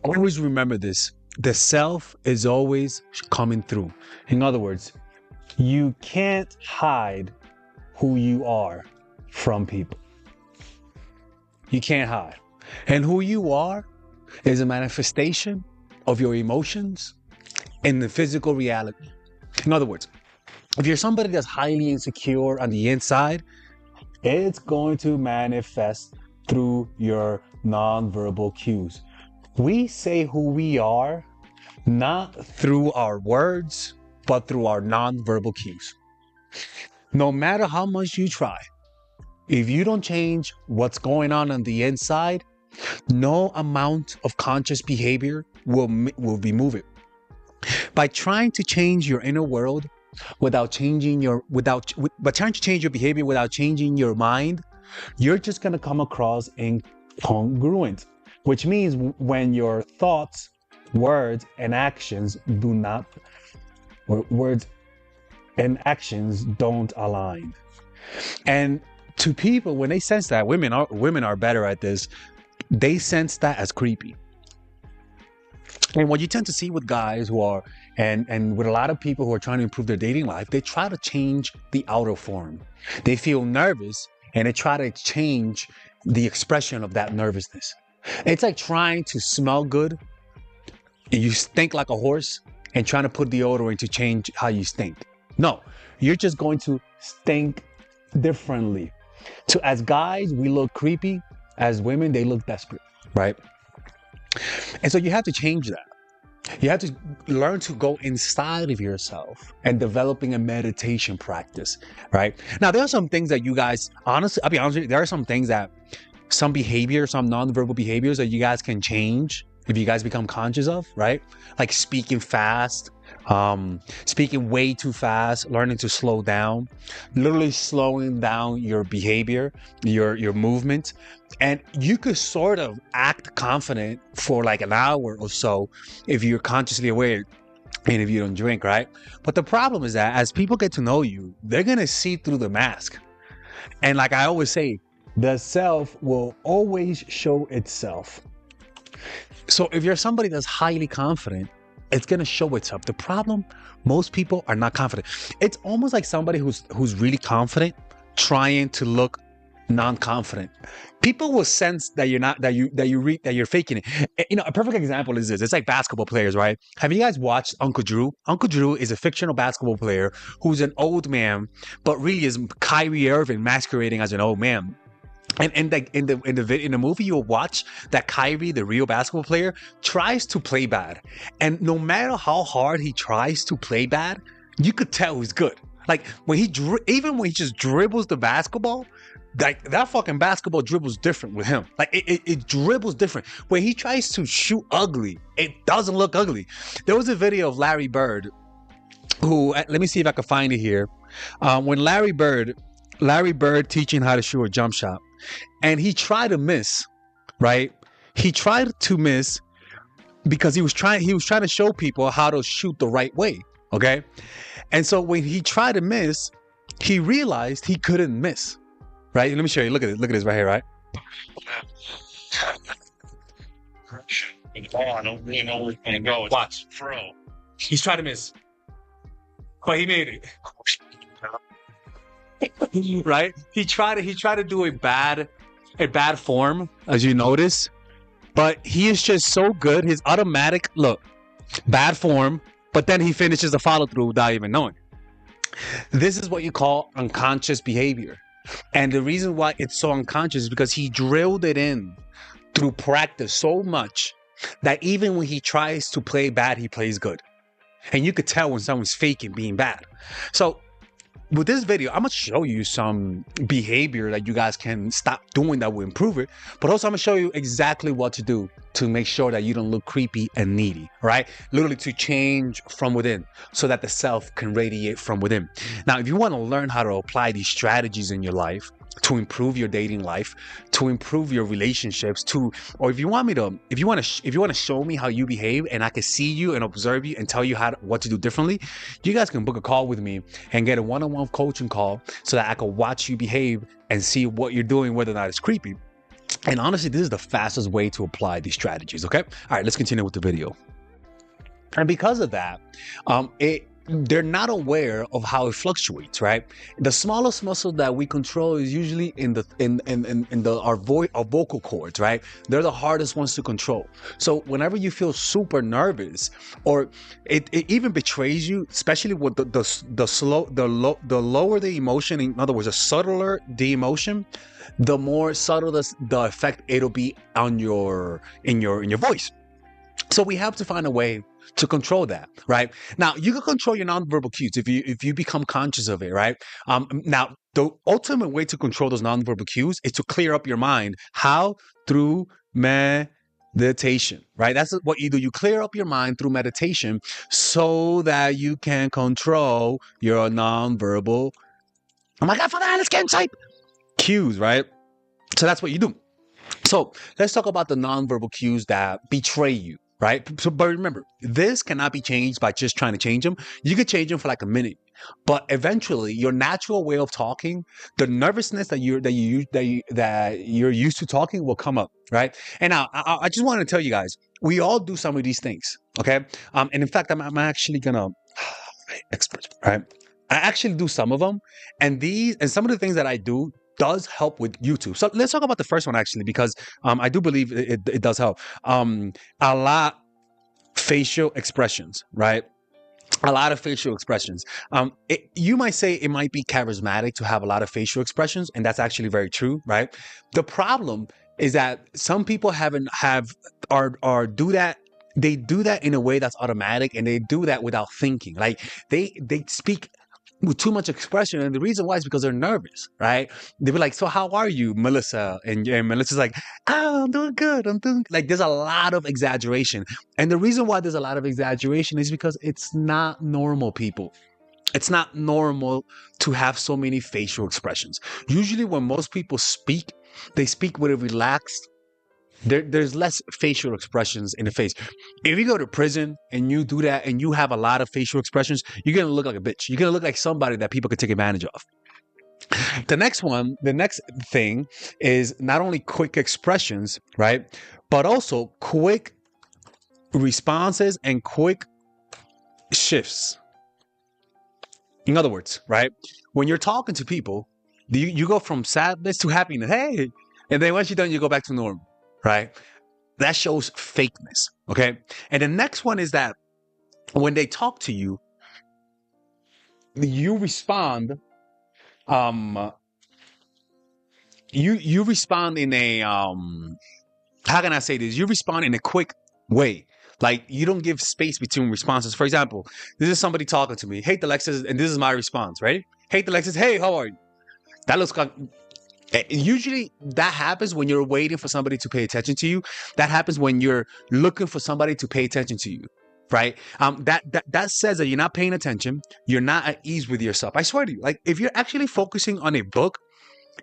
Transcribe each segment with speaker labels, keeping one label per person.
Speaker 1: Always remember this. The self is always coming through. In other words, you can't hide who you are from people. You can't hide. And who you are is a manifestation of your emotions and the physical reality. In other words, if you're somebody that's highly insecure on the inside, it's going to manifest through your nonverbal cues. We say who we are not through our words, but through our nonverbal cues. No matter how much you try, if you don't change what's going on the inside, no amount of conscious behavior will remove it. By trying to change your inner world without changing your trying to change your behavior without changing your mind, you're just going to come across incongruent, which means when your thoughts, words, and actions don't align. And to people, when they sense that, women are better at this. They sense that as creepy. And what you tend to see with guys who are, and with a lot of people who are trying to improve their dating life, they try to change the outer form. They feel nervous and they try to change the expression of that nervousness. It's like trying to smell good and you stink like a horse and trying to put deodorant to change how you stink. No, you're just going to stink differently. So as guys, we look creepy. As women, they look desperate, right? And so you have to change that. You have to learn to go inside of yourself and developing a meditation practice, right? Now, there are some things that you guys, honestly, I'll be honest with you, there are some things that, some behaviors, some nonverbal behaviors that you guys can change if you guys become conscious of, right? Like speaking fast, speaking way too fast, learning to slow down, literally slowing down your behavior, your movement. And you could sort of act confident for like an hour or so if you're consciously aware and if you don't drink, right? But the problem is that as people get to know you, they're going to see through the mask. And like I always say, the self will always show itself. So if you're somebody that's highly confident, it's going to show itself. The problem, most people are not confident. It's almost like somebody who's really confident trying to look non-confident. People will sense that you're not, that you're faking it. You know, a perfect example is this. It's like basketball players, right? Have you guys watched Uncle Drew? Uncle Drew is a fictional basketball player who's an old man, but really is Kyrie Irving masquerading as an old man. And like in the movie you'll watch, that Kyrie, the real basketball player, tries to play bad. And no matter how hard he tries to play bad, you could tell he's good. Like when even when he just dribbles the basketball, like that fucking basketball dribbles different with him. Like it dribbles different. When he tries to shoot ugly, it doesn't look ugly. There was a video of Larry Bird, who, let me see if I can find it here. When Larry Bird teaching how to shoot a jump shot. And he tried to miss, right? He tried to miss because he was trying to show people how to shoot the right way, okay? And so when he tried to miss, he realized he couldn't miss, right? Let me show you. Look at it. Look at this right here, right? I don't really know where it's going to go. Watch. Throw. He's trying to miss, but he made it. Right? He tried to do a bad form, as you notice, but he is just so good. His automatic look, bad form, but then he finishes the follow through without even knowing. This is what you call unconscious behavior. And the reason why it's so unconscious is because he drilled it in through practice so much that even when he tries to play bad, he plays good. And you could tell when someone's faking being bad. So with this video, I'm going to show you some behavior that you guys can stop doing that will improve it. But also I'm going to show you exactly what to do to make sure that you don't look creepy and needy, right? Literally to change from within so that the self can radiate from within. Now, if you want to learn how to apply these strategies in your life to improve your dating life, to improve your relationships, or if you want to show me how you behave and I can see you and observe you and tell you what to do differently, you guys can book a call with me and get a one-on-one coaching call so that I can watch you behave and see what you're doing, whether or not it's creepy. And honestly, this is the fastest way to apply these strategies. Okay. All right, let's continue with the video. And because of that, they're not aware of how it fluctuates, right? The smallest muscle that we control is usually in our vocal cords, right? They're the hardest ones to control. So whenever you feel super nervous, or it even betrays you, especially with the lower the emotion, in other words, the subtler the emotion, the more subtle the effect it'll be on in your voice. So we have to find a way to control that, right? Now, you can control your nonverbal cues if you become conscious of it, right? Now, the ultimate way to control those nonverbal cues is to clear up your mind. How? Through meditation, right? That's what you do. You clear up your mind through meditation so that you can control your nonverbal, oh my God, Father, let's get inside, cues, right? So that's what you do. So let's talk about the nonverbal cues that betray you, right? So, but remember, this cannot be changed by just trying to change them. You could change them for like a minute, but eventually, your natural way of talking, the nervousness that you're used to talking, will come up, right? And now, I just want to tell you guys, we all do some of these things, okay? And in fact, I'm actually gonna right? I actually do some of them, and some of the things that I do does help with YouTube. So let's talk about the first one actually, because I do believe it does help. A lot facial expressions, right? A lot of facial expressions. You might say it might be charismatic to have a lot of facial expressions, and that's actually very true, right? The problem is that some people do that. They do that in a way that's automatic, and they do that without thinking. Like they speak with too much expression, and the reason why is because they're nervous, right? They be like, "So how are you, Melissa?" And Melissa's like, "Oh, I'm doing good. I'm doing." Like, there's a lot of exaggeration, and the reason why there's a lot of exaggeration is because it's not normal, people. It's not normal to have so many facial expressions. Usually, when most people speak, they speak with a relaxed. There's less facial expressions in the face. If you go to prison and you do that and you have a lot of facial expressions, you're going to look like a bitch. You're going to look like somebody that people could take advantage of. The next thing is not only quick expressions, right? But also quick responses and quick shifts. In other words, right? When you're talking to people, you go from sadness to happiness. Hey, and then once you're done, you go back to normal. Right? That shows fakeness. Okay. And the next one is that when they talk to you, you respond. You respond in a how can I say this? You respond in a quick way. Like, you don't give space between responses. For example, this is somebody talking to me. Hey, Alexis, and this is my response, right? Hey, Alexis, hey, how are you? That looks like. Usually that happens when you're waiting for somebody to pay attention to you. That happens when you're looking for somebody to pay attention to you, right? That says that you're not paying attention. You're not at ease with yourself. I swear to you, like, if you're actually focusing on a book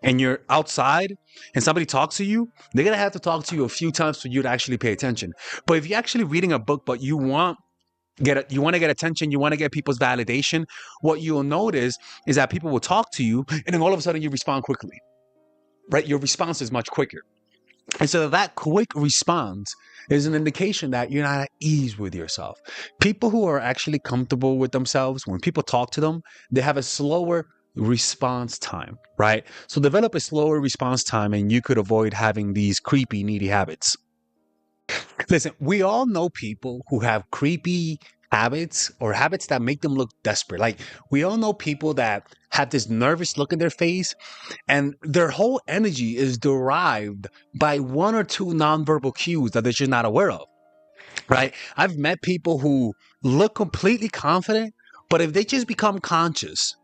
Speaker 1: and you're outside and somebody talks to you, they're going to have to talk to you a few times for you to actually pay attention. But if you're actually reading a book, but you want to get attention, you want to get people's validation, what you'll notice is that people will talk to you and then all of a sudden you respond quickly. Right? Your response is much quicker. And so that quick response is an indication that you're not at ease with yourself. People who are actually comfortable with themselves, when people talk to them, they have a slower response time, right? So develop a slower response time and you could avoid having these creepy, needy habits. Listen, we all know people who have creepy habits or habits that make them look desperate. Like, we all know people that have this nervous look in their face and their whole energy is derived by one or two nonverbal cues that they're just not aware of, right? I've met people who look completely confident, but if they just become conscious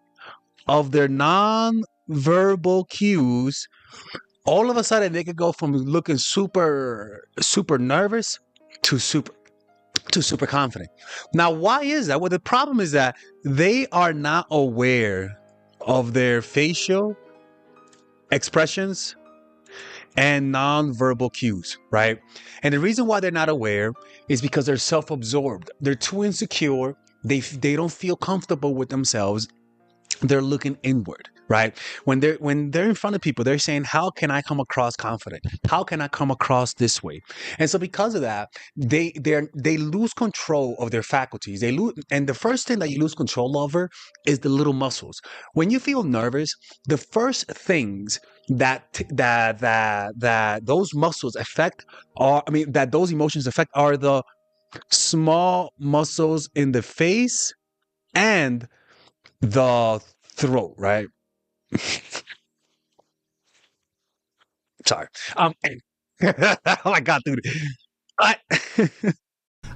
Speaker 1: of their nonverbal cues, all of a sudden they could go from looking super nervous to super confident. Now, why is that? Well, the problem is that they are not aware of their facial expressions and nonverbal cues, right? And the reason why they're not aware is because they're self-absorbed. They're too insecure. They don't feel comfortable with themselves. they're looking inward, right? When they're in front of people, they're saying, how can I come across confident? How can I come across this way? And so because of that, they lose control of their faculties. They lose, and the first thing that you lose control over is the little muscles. When you feel nervous, the first things that those muscles affect are, I mean, that those emotions affect are the small muscles in the face and the throat, right? Sorry. Oh my God, dude. I,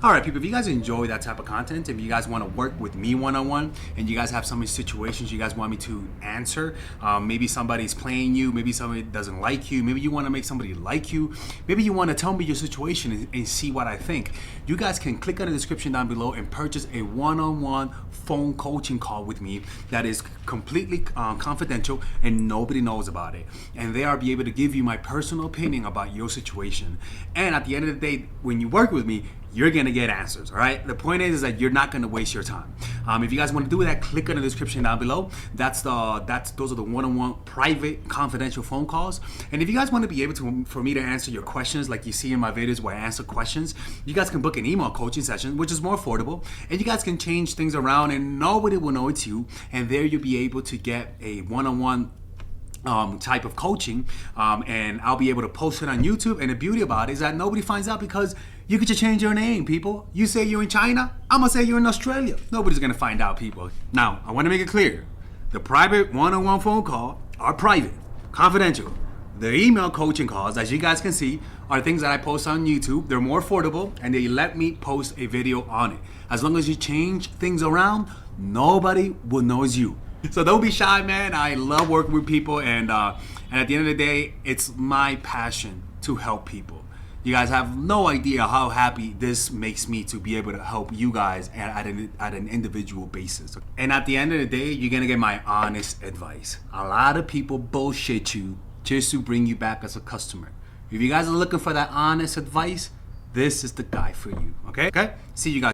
Speaker 1: all right, people, if you guys enjoy that type of content, if you guys want to work with me one-on-one and you guys have some situations you guys want me to answer, maybe somebody's playing you, maybe somebody doesn't like you, maybe you want to make somebody like you, maybe you want to tell me your situation and see what I think, you guys can click on the description down below and purchase a one-on-one phone coaching call with me that is completely confidential and nobody knows about it. And there I'll be able to give you my personal opinion about your situation. And at the end of the day, when you work with me, you're gonna get answers, all right? The point is that you're not gonna waste your time. If you guys want to do that, click on the description down below. Those are the one-on-one private confidential phone calls. And if you guys want to be able to, for me to answer your questions, like you see in my videos where I answer questions, you guys can book an email coaching session, which is more affordable, and you guys can change things around, and nobody will know it's you. And there you'll be able to get a one-on-one type of coaching, and I'll be able to post it on YouTube. And the beauty about it is that nobody finds out because you could just change your name, people. You say you're in China, I'm gonna say you're in Australia. Nobody's gonna find out, people. Now, I wanna make it clear. The private one-on-one phone call are private, confidential. The email coaching calls, as you guys can see, are things that I post on YouTube. They're more affordable and they let me post a video on it. As long as you change things around, nobody will know it's you. So don't be shy, man. I love working with people, and at the end of the day, it's my passion to help people. You guys have no idea how happy this makes me to be able to help you guys at an individual basis. And at the end of the day, you're gonna get my honest advice. A lot of people bullshit you just to bring you back as a customer. If you guys are looking for that honest advice, this is the guy for you. Okay? See you guys.